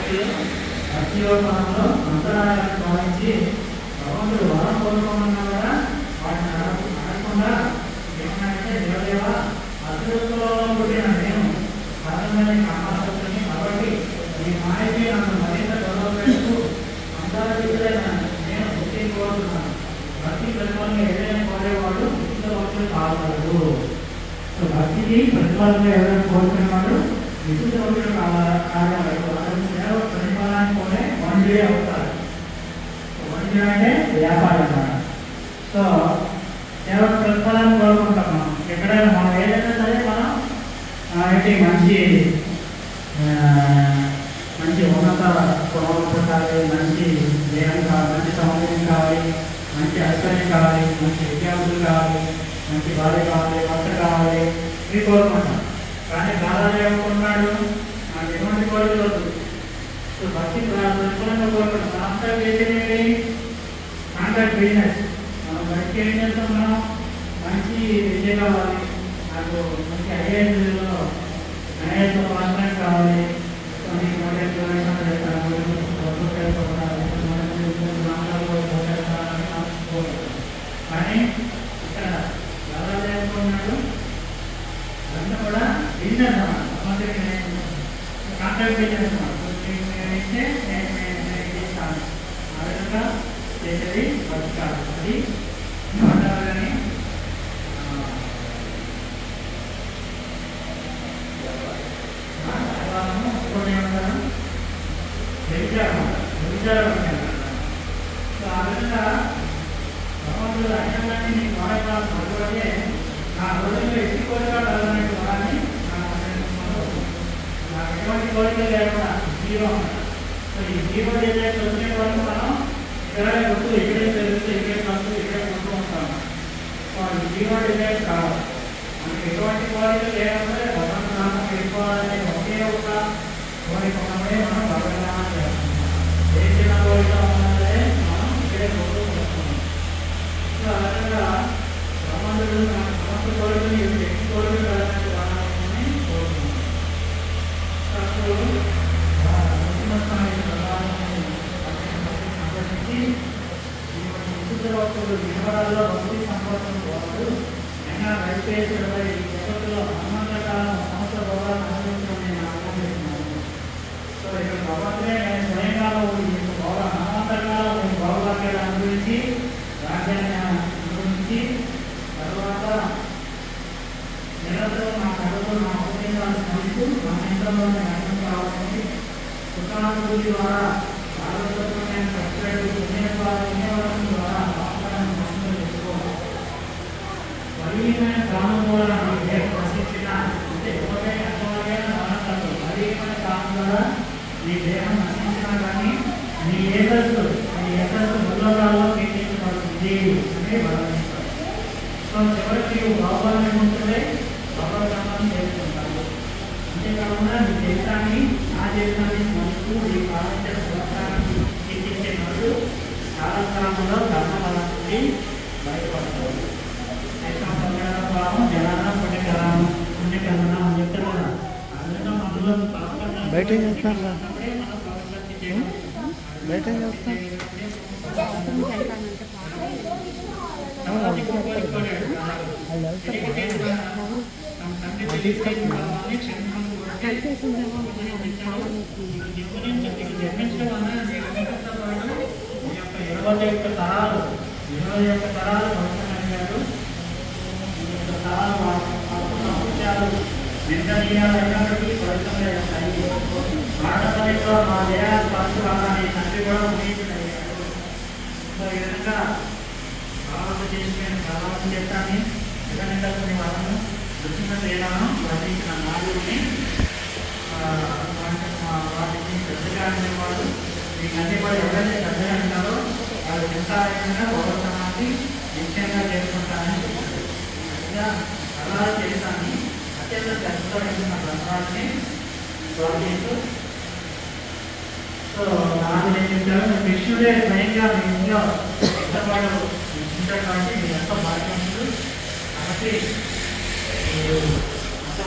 భక్తి యోగంలో అంతరాయాలను భావించి భగవంతుడు వరం కోరుకోమన్నా కూడా వాటిని అడగకుండా ఏమన్నాడంటే దేవదేవ అసలులో పుట్టిన నేను సహజమైన కామాసక్తిని కాబట్టి ఈ మాయకి నన్ను మరింత గౌరవ పెడుతూ అంతరాధికుడైన నేను భక్తి కోరుతున్నాను. భక్తి ప్రతిఫలంగా ఏదైనా కోరేవాడు విశుద్ధ కాగలడు. సో భక్తికి ప్రతిఫలంగా ఎవరైనా కోరుకునేవాడు విశుద్ధ భక్తులు కాగలడు. అతని సేవ ప్రతిఫలాన్ని కోరే వంజుడే అవుతారు. వంజుడు అంటే వ్యాపారం అన్నమాట. సో సేవ ప్రతిఫలాన్ని కోరుకుంటాం మనం. ఎక్కడైనా మనం ఏదైనా సరే మనం ఏంటి మంచి ఉన్నత కుటుంబం కావాలి, మంచి దేహం కావాలి, మంచి సౌందర్యం కావాలి, మంచి ఐశ్వర్యం కావాలి, మంచి విద్యార్థులు కావాలి, మంచి భార్య కావాలి, భర్త కావాలి, ఇవి కోరుకుంటాం. కానీ బాధాలు ఏమనుకున్నాడు, నాకు ఎటువంటి కోరికలు వద్దు. సో భక్తి ప్రతిఫలంగా కోరుకుంటాం. కాంట్రాక్ట్ చేసేది కాంట్రాక్ట్ బిజినెస్. మనం బయటకి ఏం చేస్తాం, మనం మంచి విద్య కావాలి, నాకు మంచి ఐఏఎస్లో ఐఏఎస్లో కాంట్రాక్ట్ కావాలి, కొన్ని కానీ ఇక్కడ బాధాలు ఏమనుకున్నాడు, అదంతా కూడా బిజినెస్ అన్నమాట. కాంట్రాక్ట్ బిజినెస్ ఇస్తే నేను ఇస్తాను. ఆ విధంగా చేసేది భక్తి కాదు. అది కానీ సో ఆ విధంగా భగవంతుడు అన్యాన్ని నీ వాడకాలు పడుతుంటే నా రోజుల్లో ఎట్టి కోరికలు అలనే వాడిని నాకు ఎటువంటి కోరికలు లేకుండా జీరో. సో ఈ జీరో డిజైన్ వచ్చిన వరకు మనం ఇక్కడే గుర్తు, ఇక్కడే తెలుస్తూ, ఇక్కడే వస్తూ, ఇక్కడే కొంటూ ఉంటాం. సో ఈ జీరో డిజైన్ కావాలి. మనకి ఎటువంటి కోరికలు లేకపోతే భగవంతు నామం వెళ్ళిపోవాలనే ఒకే ఒక కోరిక ఉన్నప్పుడే మనం భగవద్నామం చేస్తాం. ఏ చిన్న కోరిక ఉన్నదే మనం ఇక్కడే కొంటూ వస్తున్నాం. సో ఆ విధంగా భగవంతుడు మన సమస్త కోరికలు ఎట్టి కోరికలు కలగడానికి వాడాలని కోరుతున్నాం. అప్పుడు సందర్శించి విశుద్ధ భక్తులు వివరాల్లో భక్తి సంపర్కం వాడు అయినా రైతుపై ఈ జగత్తులో హనుమంతకాలం సమస్త భోగాలను అనుభవించడం నేను ఆనందిస్తున్నాను. సో ఇక్కడ భగవంతుడే నేను స్వయంగా హనుమంతకాలం నేను భోగవాక్యాలు అనుభవించి రాజ్యాన్ని అనుభవించి తర్వాత నిరంతరం నా కళతో నా ఉపదేశాలను స్మరిస్తూ నా యంత్రంలోనే నష్టం కావాలని సుఖానుభూతి ద్వారా భారతదేశంలో నేను కష్టపడి పుణ్యవరం ద్వారా పాపాలను నష్టం చేసుకోవాలి. బలీయమైన కాలం ద్వారా నాకు దేహం నశించిన అంటే ఎవరైనా అర్థమైనా మరణాలు బలీయమైన కాలం ద్వారా నీ దేహం నశించినా కానీ నీ యశస్సు ఉల్లోకాల్లో కీర్తించబడుతుంది అని భావిస్తారు. సో చివరికి నువ్వు భావాన్ని ఉంటుందే భగవద్నామాన్ని చేసుకుంటావు. అంతేకాకుండా నీ దేశాన్ని నా దేశాన్ని స్మరిస్తూ నీ పాలించిన సంవత్సరాన్ని కీర్తించే వాళ్ళు కాలక్రమంలో ధర్మబలం నుండి బయటపడతారు. భావం జనానం పుణ్యకరణం అని చెప్తారు కదా. అందులో మనలో బయట చేస్తాను బయట చేస్తాను భారతదేశంలో మా దేహాలు పంచుకోవాలని తండ్రి కూడా ముగించినయ్యాడు. సో ఈ విధంగా భారత దేశమైన భారత దేశాన్ని జగన్నిందని వాళ్ళను దృష్టిన తేడాను వర్ణించిన నాలుగుని వాటిని పెద్దగా అనేవాడు. మీకు అన్ని కూడా ఎవరైతే పెద్దగా అంటారో వాళ్ళు ఎంత అయినా గౌరవనాన్ని నిశ్చయంగా చేసుకుంటానని చెప్పారు. అలా దేశాన్ని అత్యంత కష్టపడిన గ్రంథాలని స్వాధీస్తూ సో నాకు నేను చెప్తాను, కృష్ణుడే స్వయంగా మీ ఇంట్లో ఎంతపాటు ఉంటాడు కాబట్టి మీరు ఎంతో భాగ్యవంతులు. కాబట్టి మీరు అంతా